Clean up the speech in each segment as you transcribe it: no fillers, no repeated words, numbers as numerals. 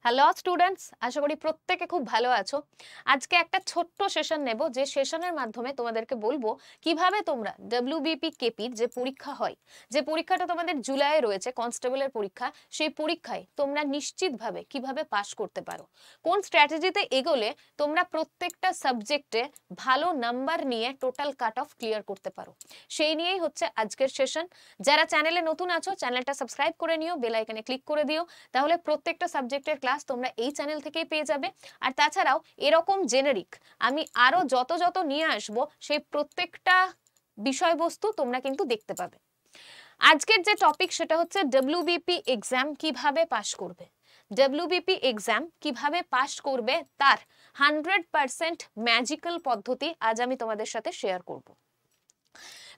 Hello students, আশা করি প্রত্যেকে খুব ভালো আছো। আজকে একটা ছোট্ট সেশন নেব, যে সেশনের মাধ্যমে তোমাদেরকে বলবো কিভাবে তোমরা ডব্লিউবিপি কেপির যে পরীক্ষা হয়, যে পরীক্ষাটা তোমাদের জুলাইয়ে রয়েছে কনস্টেবলের পরীক্ষা, সেই পরীক্ষায় তোমরা নিশ্চিতভাবে কিভাবে পাস করতে পারো, কোন স্ট্র্যাটেজিতে এগোলে তোমরা প্রত্যেকটা সাবজেক্টে ভালো নাম্বার নিয়ে টোটাল কাট অফ ক্লিয়ার করতে পারো, সেই নিয়েই হচ্ছে আজকের সেশন। যারা চ্যানেলে নতুন আছো চ্যানেলটা সাবস্ক্রাইব করে নিও, বেল আইকনে ক্লিক করে দিও, তাহলে প্রত্যেকটা সাবজেক্টের ক্লাস তোমরা এই চ্যানেল থেকেই পেয়ে যাবে। আর তাছাড়াও এরকম জেনারিক আমি আরো যত নিয়ে আসব, সেই প্রত্যেকটা বিষয়বস্তু তোমরা কিন্তু দেখতে পাবে। আজকের যে টপিক সেটা হচ্ছে ডব্লিউবিপি এক্সাম কিভাবে পাস করবে। ডব্লিউবিপি এক্সাম কিভাবে পাস করবে তার 100% ম্যাজিক্যাল পদ্ধতি আজ আমি তোমাদের সাথে শেয়ার করব।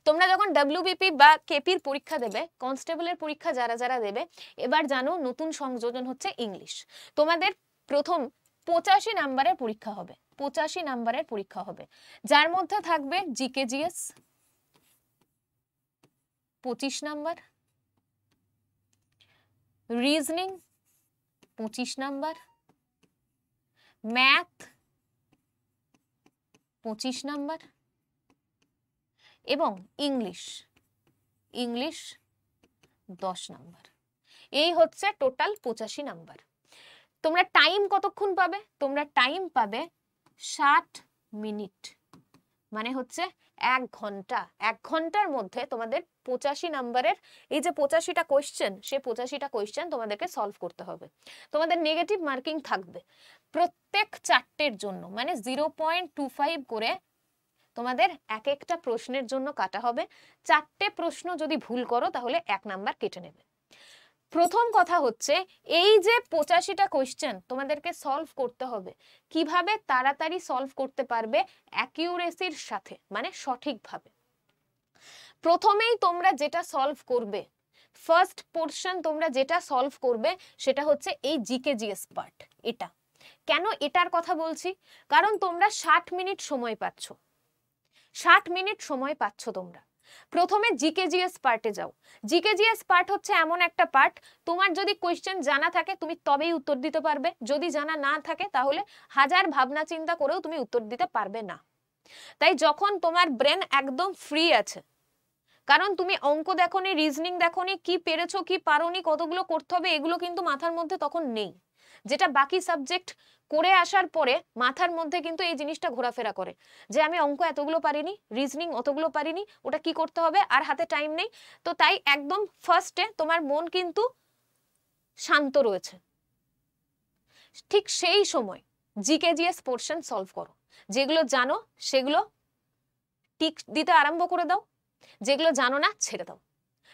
তোমরা যখন ডব্লিউবিপি বা কেপির পরীক্ষা দেবে, কনস্টেবলের পরীক্ষা যারা যারা দেবে, এবার জানো নতুন সংযোজন হচ্ছে ইংলিশ। তোমাদের প্রথম 85 নাম্বারের পরীক্ষা হবে, 85 নাম্বারের পরীক্ষা হবে, যার মধ্যে থাকবে GK GS 25 number, reasoning 25 number, math 25 number এবং ইংলিশ 10 নাম্বার। এই হচ্ছে টোটাল 85 নাম্বার। তোমরা টাইম কতক্ষণ পাবে? তোমরা টাইম পাবে 60 মিনিট, মানে হচ্ছে 1 ঘন্টা। 1 ঘন্টার মধ্যে তোমাদের 85 নাম্বারের এই যে 85টা কোয়েশ্চেন, সেই 85টা কোয়েশ্চেন তোমাদেরকে সলভ করতে হবে। তোমাদের নেগেটিভ মার্কিং থাকবে প্রত্যেক চারটের জন্য, মানে 0.25 করে তোমাদের এক একটা প্রশ্নের জন্য কাটা হবে। 4টে প্রশ্ন যদি ভুল করো তাহলে 1 নাম্বার কেটে নেবে। প্রথম কথা হচ্ছে এই যে 85টা কোয়েশ্চেন তোমাদেরকে সলভ করতে হবে, কিভাবে তাড়াতাড়ি সলভ করতে পারবে অ্যাকিউরেসির সাথে, মানে সঠিকভাবে। প্রথমেই তোমরা যেটা সলভ করবে, ফার্স্ট পোরশন তোমরা যেটা সলভ করবে সেটা হচ্ছে এই জিকে জিএস পার্ট। এটা কেন এটার কথা বলছি? কারণ তোমরা 60 মিনিট সময় পাচ্ছ, 60 মিনিট সময় পাচ্ছ তোমরা। প্রথমে জিকে জিএস পার্টে যাও। জিকে জিএস পার্ট হচ্ছে এমন একটা পার্ট, তোমার যদি কোয়েশ্চেন জানা থাকে তুমি তবেই উত্তর দিতে পারবে, যদি জানা না থাকে তাহলে হাজার ভাবনা চিন্তা করেও তুমি উত্তর দিতে পারবে না। তাই যখন তোমার ব্রেন একদম ফ্রি আছে, কারণ তুমি অঙ্ক দেখোনি, রিজনিং দেখোনি, কি পেরেছো কি পারোনি, কতগুলো করতে হবে এগুলো কিন্তু মাথার মধ্যে তখন নেই, যেটা বাকি সাবজেক্ট করে আসার পরে মাথার মধ্যে কিন্তু এই জিনিসটা ঘোরাফেরা করে যে আমি অঙ্ক এতগুলো পারিনি, রিজনিং অতগুলো পারিনি, ওটা কি করতে হবে, আর হাতে টাইম নেই। তো তাই একদম ফার্স্টে তোমার মন কিন্তু শান্ত রয়েছে। ঠিক সেই সময় জিকে জিএস পোরশন সলভ করো, যেগুলো জানো সেগুলো টিক দিতে আরম্ভ করে দাও, যেগুলো জানো না ছেড়ে দাও।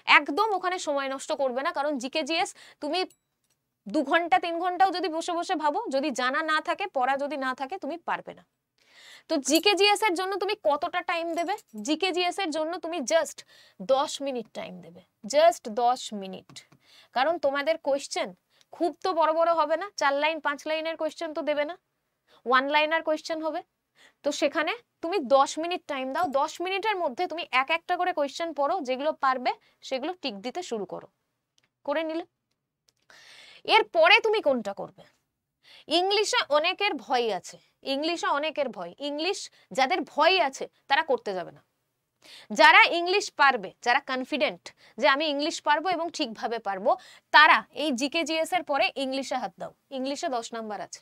একদম ওখানে সময় নষ্ট করবে না, কারণ জিকে জিএস তুমি 2 ঘন্টা 3 ঘন্টাও যদি বসে বসে ভাবো, যদি জানা না থাকে, পড়া যদি না থাকে, তুমি পারবে না। তো জিকে জিএস এর জন্য তুমি কতটা টাইম দেবে? জিকে জিএস এর জন্য তুমি জাস্ট 10 মিনিট টাইম দেবে, জাস্ট 10 মিনিট। কারণ তোমাদের কোয়েশ্চেন খুব তো বড় বড় হবে না, 4 লাইন 5 লাইনের কোয়েশ্চেন তো দেবে না, 1 লাইনার কোয়েশ্চেন হবে। তো সেখানে তুমি 10 মিনিট টাইম দাও, 10 মিনিটের মধ্যে তুমি এক একটা করে কোয়েশ্চেন পড়ো, যেগুলো পারবে সেগুলো টিক দিতে শুরু করো। করে নিলে এরপরে তুমি কোনটা করবে? ইংলিশে অনেকের ভয় আছে, ইংলিশে অনেকের ভয়, ইংলিশ যাদের ভয় আছে তারা করতে যাবে না। যারা ইংলিশ পারবে, যারা কনফিডেন্ট যে আমি ইংলিশ পারবো এবং ঠিকভাবে পারবো, তারা এই জিকে জিএস এর পরে ইংলিশে হাত দাও, ইংলিশে 10 নাম্বার আছে।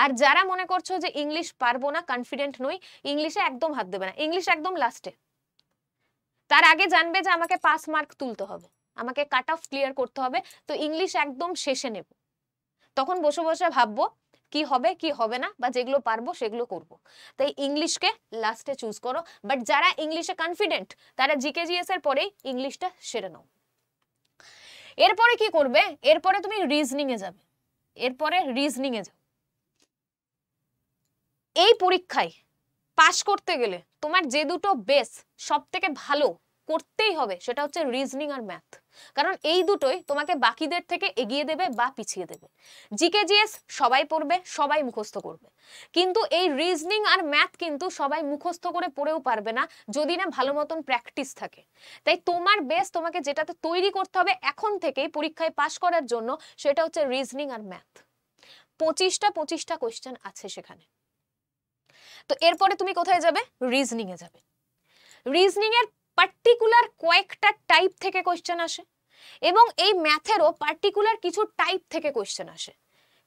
আর যারা মনে করছো যে ইংলিশ পারবো না, কনফিডেন্ট নই, ইংলিশে একদম হাত দেবে না, ইংলিশ একদম লাস্টে। তার আগে জানবে যে আমাকে পাস মার্ক তুলতে হবে, আমাকে কাট অফ ক্লিয়ার করতে হবে, তো ইংলিশ একদম শেষে নেব। তখন বসে বসে ভাববো কি হবে কি হবে না, বা যেগুলো পারবো সেগুলো করব। তাই ইংলিশকে লাস্টে চুজ করো। বাট যারা ইংলিশে কনফিডেন্ট তারা জিকে জিএস এর পরেই ইংলিশটা সেরে নাও। এরপরে কি করবে? এরপরে তুমি রিজনিং এ যাবে, এরপরে রিজনিং এ যাও। এই পরীক্ষায় পাশ করতে গেলে তোমার যে দুটো বেস সব থেকে ভালো করতেই হবে সেটা হচ্ছে রিজনিং আর ম্যাথ, কারণ এই দুটোই তোমাকে বাকিদের থেকে এগিয়ে দেবে বা পিছিয়ে দেবে। জিকে জিএস সবাই পড়বে, সবাই মুখস্থ করবে, কিন্তু এই রিজনিং আর ম্যাথ কিন্তু সবাই মুখস্থ করে পড়েও পারবে না যদি না ভালো মতন প্র্যাকটিস থাকে। তাই তোমার বেস তোমাকে যেটাতে তৈরি করতে হবে এখন থেকেই পরীক্ষায় পাশ করার জন্য, সেটা হচ্ছে রিজনিং আর ম্যাথ। 25টা কোয়েশ্চেন আছে সেখানে। তো এরপরে তুমি কোথায় যাবে? রিজনিং এ যাবে। রিজনিং এর পার্টিকুলার কয়েকটা টাইপ থেকে কোয়েশ্চেন আসে এবং এই ম্যাথেরও পার্টিকুলার কিছু টাইপ থেকে কোয়েশ্চেন আসে।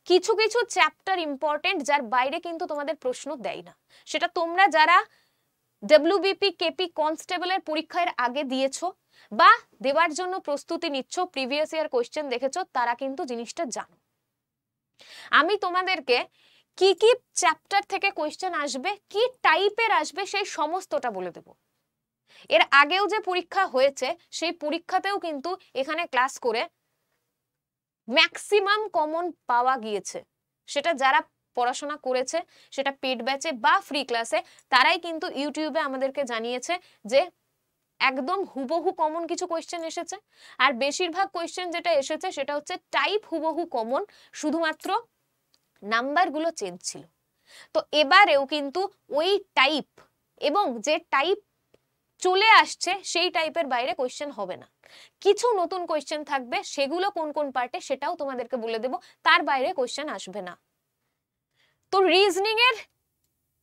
কিছু কিছু চ্যাপ্টার ইম্পর্টেন্ট যার বাইরে কিন্তু তোমাদের প্রশ্ন দেয় না। সেটা তোমরা যারা ডব্লিউবিপি কেপি কনস্টেবলের পরীক্ষার আগে দিয়েছো বা দেওয়ার জন্য প্রস্তুতি নিচ্ছ, প্রিভিয়াস ইয়ার কোয়েশ্চেন দেখেছো, তারা কিন্তু জিনিসটা জানো। আমি তোমাদেরকে কি কি চ্যাপ্টার থেকে কোয়েশ্চেন আসবে, কি টাইপের আসবে, সেই সমস্তটা বলে দেব। এর আগেও যে পরীক্ষা হয়েছে সেই পরীক্ষাতেও কিন্তু এখানে ক্লাস করে ম্যাক্সিমাম কমন পাওয়া গিয়েছে। সেটা যারা পড়াশোনা করেছে, সেটা পেড ব্যাচে বা ফ্রি ক্লাসে, তারাই কিন্তু ইউটিউবে আমাদেরকে জানিয়েছে যে একদম হুবহু কমন কিছু কোয়েশ্চেন এসেছে। আর বেশিরভাগ কোয়েশ্চেন যেটা এসেছে সেটা হচ্ছে টাইপ হুবহু কমন, শুধুমাত্র নাম্বারগুলো চেঞ্জ ছিল। তো এবারেও কিন্তু ওই টাইপ এবং যে টাইপ চলে আসছে সেই টাইপের বাইরে কোয়েশ্চেন হবে না। কিছু নতুন কোয়েশ্চেন থাকবে, সেগুলো কোন কোন পার্টে সেটাও তোমাদেরকে বলে দেব, তার বাইরে কোয়েশ্চেন আসবে না। তো রিজনিং এর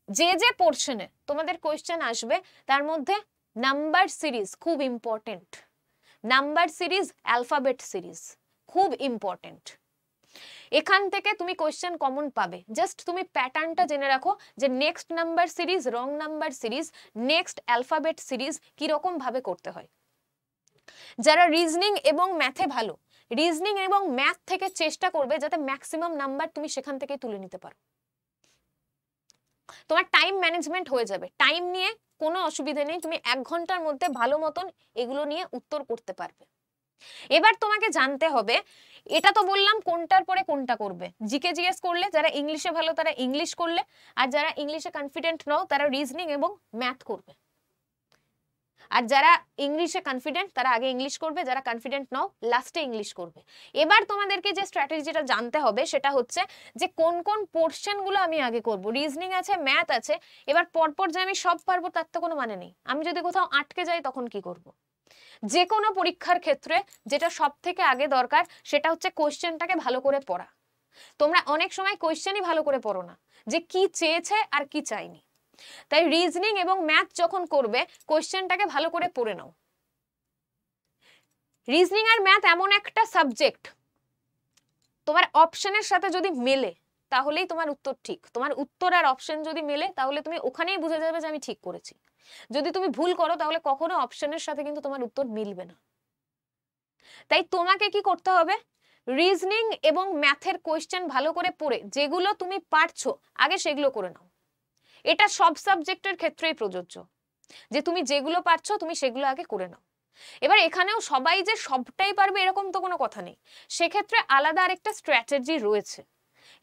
যে যে পোর্শনে তোমাদের কোয়েশ্চেন আসবে তার মধ্যে নাম্বার সিরিজ খুব important. Number series, alphabet series খুব ইম্পর্টেন্ট। এখান থেকে তুমি কোয়েশ্চেন কমন পাবে। জাস্ট তুমি প্যাটার্নটা জেনে রাখো যে next number series, wrong number series, next alphabet series কি রকম ভাবে করতে হয়। যারা রিজনিং এবং ম্যাথে ভালো, রিজনিং এবং ম্যাথ থেকে চেষ্টা করবে যাতে ম্যাক্সিমাম নাম্বার তুমি সেখান থেকে তুলে নিতে পারো। তোমার টাইম ম্যানেজমেন্ট হয়ে যাবে। টাইম নিয়ে কোনো অসুবিধা নেই, তুমি 1 ঘন্টার মধ্যে ভালো মতন এগুলো নিয়ে উত্তর করতে পারবে। এবার তোমাকে জানতে হবে, এটা তো বললাম কোনটার পরে কোনটা করবে। জিকে জিএস করলে, যারা ইংলিশে ভালো তারা ইংলিশ করলে, আর যারা ইংলিশে কনফিডেন্ট নও তারা রিজনিং এবং ম্যাথ করবে। আর যারা ইংলিশে কনফিডেন্ট তারা আগে ইংলিশ করবে, যারা কনফিডেন্ট নও লাস্টে ইংলিশ করবে। এবার তোমাদেরকে যে স্ট্র্যাটেজিটা জানতে হবে সেটা হচ্ছে যে কোন কোন পোর্শনগুলো আমি আগে করব। রিজনিং আছে, ম্যাথ আছে, এবার পরপর যে আমি সব পারবো তার তো কোনো মানে নেই। আমি যদি কোথাও আটকে যাই তখন কি করব? যে কোনো পরীক্ষার ক্ষেত্রে যেটা সব থেকে আগে দরকার সেটা হচ্ছে কোয়েশ্চেনটাকে ভালো করে পড়া। তোমরা অনেক সময় কোয়েশ্চেনই ভালো করে পড়ো না, যে কি চেয়েছে আর কি চাইনি। তাই রিজনিং এবং ম্যাথ যখন করবে কোয়েশ্চেনটাকে ভালো করে পড়ে নাও। রিজনিং আর ম্যাথ এমন একটা সাবজেক্ট, তোমার অপশনের সাথে যদি মেলে তাহলেই তোমার উত্তর ঠিক। তোমার উত্তর আর অপশন যদি মেলে তাহলে তুমি ওখানেই বুঝে যাবে যে আমি ঠিক করেছি। যদি তুমি ভুল করো তাহলে কখনো অপশনের সাথে কিন্তু তোমার উত্তর মিলবে না। তাই তোমাকে কি করতে হবে? রিজনিং এবং ম্যাথের কোয়েশ্চেন ভালো করে পড়ে যেগুলো তুমি পারছো আগে সেগুলো করে নাও। এটা সব সাবজেক্টের ক্ষেত্রেই প্রযোজ্য, যে তুমি যেগুলো পারছো তুমি সেগুলো আগে করে নাও। এবার এখানেও সবাই যে সবটাই পারবে এরকম তো কোনো কথা নেই, সেক্ষেত্রে আলাদা আরেকটা স্ট্র্যাটেজি রয়েছে।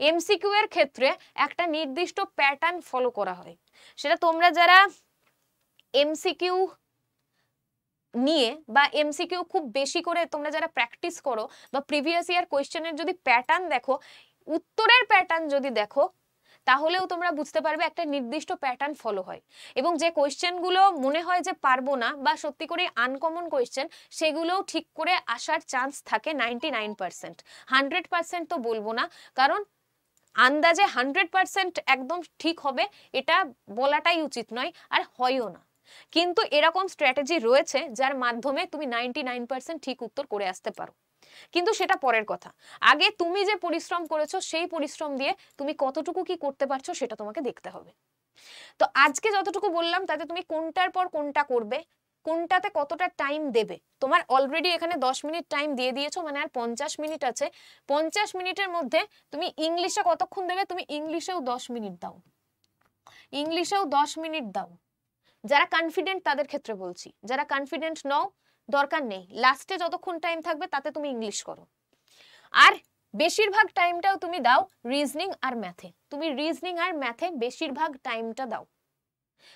এমসিকিউ এর ক্ষেত্রে একটা নির্দিষ্ট প্যাটার্ন ফলো করা হয়। সেটা তোমরা যারা এমসিকিউ নিয়ে বা এমসিকিউ খুব বেশি করে তোমরা যারা প্র্যাকটিস করো বা প্রিভিয়াস ইয়ার কোয়েশ্চেনের যদি প্যাটার্ন দেখো, উত্তরের প্যাটার্ন যদি দেখো, তাহলেও তোমরা বুঝতে পারবে একটা নির্দিষ্ট প্যাটার্ন ফলো হয়। এবং যে কোয়েশ্চেনগুলো মনে হয় যে পারবো না বা সত্যি করে আনকমন কোয়েশ্চেন, সেগুলোও ঠিক করে আসার চান্স থাকে 99%। 100% তো বলবো না, কারণ আন্দাজে 100% একদম ঠিক হবে এটা বলাটাই উচিত নয়, আর হয়ও না। কিন্তু এরকম স্ট্র্যাটেজি রয়েছে যার মাধ্যমে তুমি 99% ঠিক উত্তর করে আসতে পারো। কিন্তু সেটা পরের কথা। আগে তুমি যে পরিশ্রম করেছো সেই পরিশ্রম দিয়ে তুমি কতটুকু কি করতে পারছো সেটা তোমাকে দেখতে হবে। তো আজকে যতটুকু বললাম তাতে তুমি কোনটার পর কোনটা করবে, কোনটাতে কতটা টাইম দেবে। তোমার অলরেডি এখানে 10 মিনিট টাইম দিয়ে দিয়েছো, মানে আর 50 মিনিট আছে। 50 মিনিটের মধ্যে তুমি ইংলিশে কতক্ষণ দেবে? তুমি ইংলিশেও 10 মিনিট দাও, ইংলিশেও 10 মিনিট দাও। যারা কনফিডেন্ট তাদের ক্ষেত্রে বলছি, যারা কনফিডেন্ট নও দরকার নেই, লাস্টে যতক্ষণ টাইম থাকবে তাতে তুমি ইংলিশ করো। আর বেশিরভাগ টাইমটাও তুমি দাও রিজনিং আর ম্যাথে। তুমি রিজনিং আর ম্যাথে বেশিরভাগ টাইমটা দাও।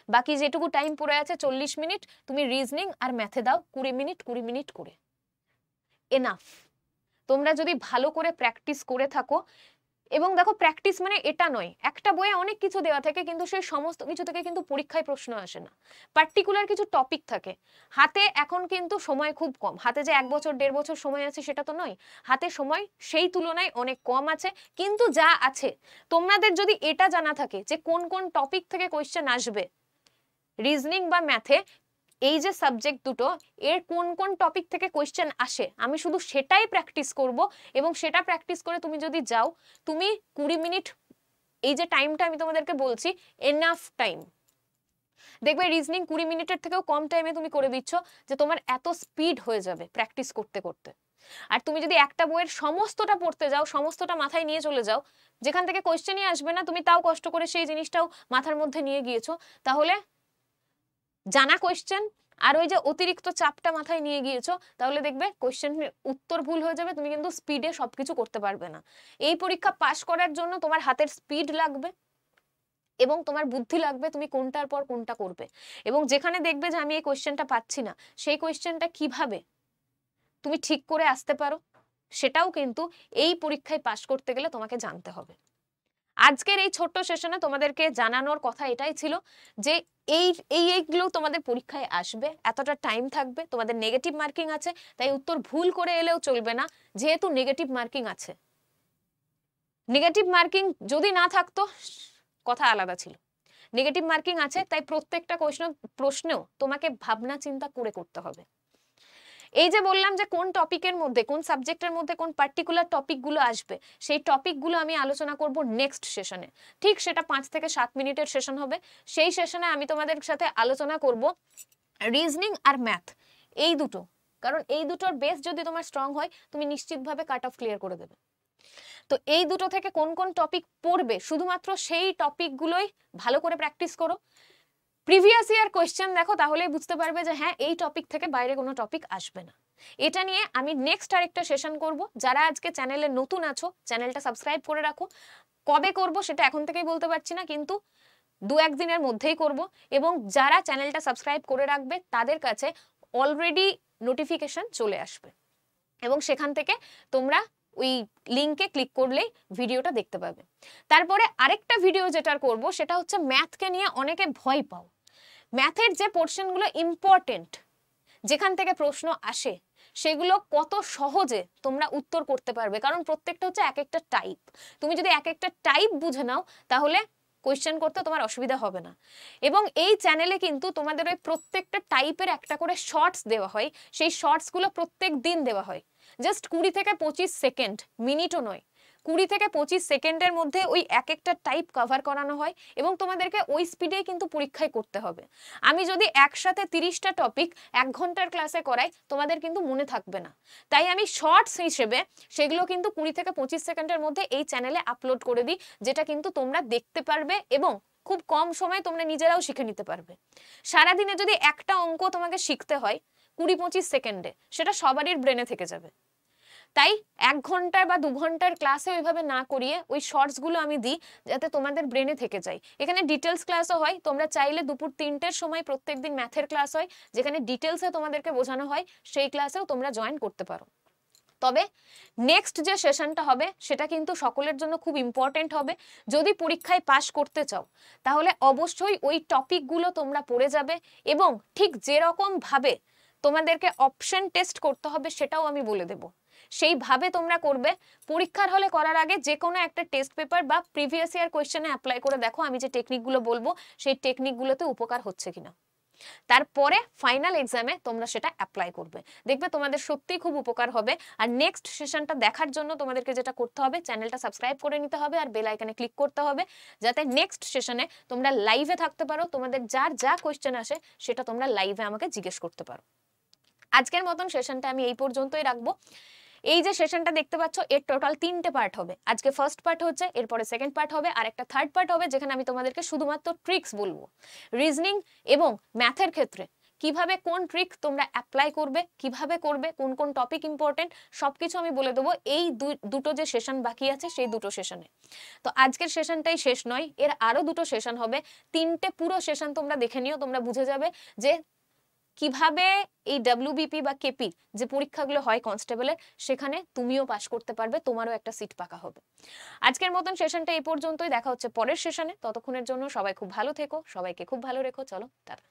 বাকি যেটুকু টাইম পড়ে আছে 40 মিনিট তুমি রিজনিং আর ম্যাথে দাও 20 মিনিট 20 মিনিট করে। এনাফ। তোমরা যদি ভালো করে প্র্যাকটিস করে থাকো, এবং দেখো প্র্যাকটিস মানে এটা নয় একটা বইয়ে অনেক কিছু দেওয়া থাকে কিন্তু সেই সমস্ত কিছু থেকে কিন্তু পরীক্ষায় প্রশ্ন আসে না, পার্টিকুলার কিছু টপিক থাকে। হাতে এখন কিন্তু সময় খুব কম, হাতে যে 1 বছর 1.5 বছর সময় আছে সেটা তো নয়, হাতে সময় সেই তুলনায় অনেক কম আছে। কিন্তু যা আছে তোমাদের যদি এটা জানা থাকে যে কোন কোন টপিক থেকে কোয়েশ্চেন আসবে রিজনিং বা ম্যাথে, এই যে সাবজেক্ট দুটো এর কোন কোন টপিক থেকে কোয়েশ্চেন আসে আমি শুধু সেটাই প্র্যাকটিস করব, এবং সেটা প্র্যাকটিস করে তুমি যদি যাও, তুমি 20 মিনিট, এই যে টাইমটা আমি তোমাদেরকে বলছি এনাফ টাইম, দেখবে রিজনিং 20 মিনিটের থেকেও কম টাইমে তুমি করে দিচ্ছ, যে তোমার এত স্পিড হয়ে যাবে প্র্যাকটিস করতে করতে। আর তুমি যদি একটা বইয়ের সমস্তটা পড়তে যাও, সমস্তটা মাথায় নিয়ে চলে যাও, যেখান থেকে কোয়েশ্চেনই আসবে না, তুমি তাও কষ্ট করে সেই জিনিসটাও মাথার মধ্যে নিয়ে গিয়েছো, তাহলে জানা কোয়েশ্চেন আর ওই যে অতিরিক্ত চাপটা মাথায় নিয়ে গিয়েছো, তাহলে দেখবে কোয়েশ্চেনের উত্তর ভুল হয়ে যাবে, তুমি কিন্তু স্পিডে সবকিছু করতে পারবে না। এই পরীক্ষা পাশ করার জন্য তোমার হাতের স্পিড লাগবে এবং তোমার বুদ্ধি লাগবে, তুমি কোনটার পর কোনটা করবে। এবং যেখানে দেখবে যে আমি এই কোয়েশ্চেনটা পাচ্ছি না, সেই কোয়েশ্চেনটা কিভাবে তুমি ঠিক করে আসতে পারো, সেটাও কিন্তু এই পরীক্ষায় পাশ করতে গেলে তোমাকে জানতে হবে। আজকের এই ছোট্ট সেশনে তোমাদেরকে জানানোর কথা এটাই ছিল যে এইগুলো তোমাদের পরীক্ষায় আসবে, এতটা টাইম থাকবে, তোমাদের নেগেটিভ মার্কিং আছে, তাই উত্তর ভুল করে এলেও চলবে না, যেহেতু নেগেটিভ মার্কিং আছে। নেগেটিভ মার্কিং যদি না থাকতো কথা আলাদা ছিল, নেগেটিভ মার্কিং আছে, তাই প্রত্যেকটা প্রশ্নেও তোমাকে ভাবনা চিন্তা করে করতে হবে। এই যে বললাম যে কোন টপিকের মধ্যে, কোন সাবজেক্টের মধ্যে কোন পার্টিকুলার টপিকগুলো আসবে, সেই টপিকগুলো আমি আলোচনা করব নেক্সট সেশনে। ঠিক সেটা 5 থেকে 7 মিনিটের সেশন হবে। সেই সেশনে আমি তোমাদের সাথে আলোচনা করব রিজনিং আর ম্যাথ, এই দুটো, কারণ এই দুটোর বেস যদি তোমার স্ট্রং হয় তুমি নিশ্চিতভাবে কাট অফ ক্লিয়ার করে দেবে। তো এই দুটো থেকে কোন কোন টপিক পড়বে, শুধুমাত্র সেই টপিকগুলোই ভালো করে প্র্যাকটিস করো, প্রিভিয়াস ইয়ার কোয়েশ্চেন দেখো, তাহলেই বুঝতে পারবে যে হ্যাঁ এই টপিক থেকে বাইরে কোনো টপিক আসবে না। এটা নিয়ে আমি নেক্সট আরেকটা সেশন করব। যারা আজকে চ্যানেলে নতুন আছো চ্যানেলটা সাবস্ক্রাইব করে রাখো, কবে করব সেটা এখন থেকেই বলতে পারছি না, কিন্তু 2-1 দিনের মধ্যেই করব। এবং যারা চ্যানেলটা সাবস্ক্রাইব করে রাখবে তাদের কাছে অলরেডি নোটিফিকেশন চলে আসবে, এবং সেখান থেকে তোমরা ওই লিংকে ক্লিক করলেই ভিডিওটা দেখতে পাবে। তারপরে আরেকটা ভিডিও যেটা করব সেটা হচ্ছে ম্যাথকে নিয়ে অনেকে ভয় পাও, ম্যাথের যে পোর্শনগুলো ইম্পর্টেন্ট, যেখান থেকে প্রশ্ন আসে, সেগুলো কত সহজে তোমরা উত্তর করতে পারবে, কারণ প্রত্যেকটা হচ্ছে এক একটা টাইপ। তুমি যদি এক একটা টাইপ বুঝে নাও তাহলে কোয়েশ্চেন করতে তোমার অসুবিধা হবে না। এবং এই চ্যানেলে কিন্তু তোমাদের ওই প্রত্যেকটা টাইপের একটা করে শর্টস দেওয়া হয়, সেই শর্টসগুলো প্রত্যেক দিন দেওয়া হয়, জাস্ট 20 থেকে 25 সেকেন্ড, মিনিটও নয়, 20 থেকে 25 সেকেন্ডের মধ্যে ওই এক একটা টাইপ কভার করানো হয়, এবং তোমাদেরকে ওই স্পিডেই কিন্তু পরীক্ষায় করতে হবে। আমি যদি একসাথে 30টা টপিক 1 ঘন্টার ক্লাসে করাই তোমাদের কিন্তু মনে থাকবে না, তাই আমি শর্টস হিসেবে সেগুলো কিন্তু 20 থেকে 25 সেকেন্ডের মধ্যে এই চ্যানেলে আপলোড করে দিই, যেটা কিন্তু তোমরা দেখতে পারবে এবং খুব কম সময়ে তোমরা নিজেরাও শিখে নিতে পারবে। সারাদিনে যদি একটা অঙ্ক তোমাকে শিখতে হয় 20-25 সেকেন্ডে, সেটা সবারই ব্রেনে থেকে যাবে। তাই 1 ঘন্টার বা 2 ঘন্টার ক্লাসে ওইভাবে না করিয়ে ওই শর্টস গুলো আমি দিই, যাতে তোমাদের ব্রেনে থেকে যায়। এখানে ডিটেলস ক্লাসও হয়, তোমরা চাইলে দুপুর 3টের সময় প্রত্যেকদিন ম্যাথের ক্লাস হয়, যেখানে ডিটেলসে তোমাদেরকে বোঝানো হয়, সেই ক্লাসেও তোমরা জয়েন করতে পারো। তবে নেক্সট যে সেশনটা হবে সেটা কিন্তু সকলের জন্য খুব ইম্পর্টেন্ট হবে। যদি পরীক্ষায় পাশ করতে চাও তাহলে অবশ্যই ওই টপিকগুলো তোমরা পড়ে যাবে, এবং ঠিক যেরকম ভাবে তোমাদেরকে অপশন টেস্ট করতে হবে সেটাও আমি বলে দেব, সেইভাবে তোমরা করবে। পরীক্ষার হলে করার আগে যে কোনো একটা টেস্ট পেপার বা প্রিভিয়াস ইয়ার কোয়েশ্চেনে অ্যাপ্লাই করে দেখো আমি যে টেকনিকগুলো বলবো সেই টেকনিকগুলোতে উপকার হচ্ছে কিনা, তারপরে ফাইনাল এক্সামে তোমরা সেটা অ্যাপ্লাই করবে, দেখবে তোমাদের সত্যিই খুব উপকার হবে। আর নেক্সট সেশনটা দেখার জন্য তোমাদেরকে যেটা করতে হবে, চ্যানেলটা সাবস্ক্রাইব করে নিতে হবে আর বেল আইকনে ক্লিক করতে হবে, যাতে নেক্সট সেশনে তোমরা লাইভে থাকতে পারো, তোমাদের যার যা কোয়েশ্চেন আসে সেটা তোমরা লাইভে আমাকে জিজ্ঞেস করতে পারো। আজকের মতন সেশনটা আমি এই পর্যন্তই রাখবো। এই যে সেশনটা দেখতে পাচ্ছ এর টোটাল 3টে পার্ট হবে। আজকে ফার্স্ট পার্ট হচ্ছে, এরপরে সেকেন্ড পার্ট হবে, আর একটা থার্ড পার্ট হবে যেখানে আমি তোমাদেরকে শুধুমাত্র ট্রিক্স বলবো রিজনিং এবং ম্যাথের ক্ষেত্রে, কিভাবে কোন ট্রিক তোমরা অ্যাপ্লাই করবে, কিভাবে করবে, কোন কোন টপিক ইম্পর্টেন্ট, সবকিছু আমি বলে দেবো এই দুটো যে সেশন বাকি আছে সেই দুটো সেশনে। তো আজকের সেশনটাই শেষ নয়, এর আরো দুটো সেশন হবে, 3টে পুরো সেশন তোমরা দেখে নিও, তোমরা বুঝে যাবে যে কিভাবে এই ডব্লিউবিপি বা কেপি যে পরীক্ষাগুলো হয় কনস্টেবলের, সেখানে তুমিও পাশ করতে পারবে, তোমারও একটা সিট পাকা হবে। আজকের মতন সেশনটা এই পর্যন্তই, দেখা হচ্ছে পরের সেশনে। ততক্ষণের জন্য সবাই খুব ভালো থেকো, সবাইকে খুব ভালো রেখো, চলো টাটা।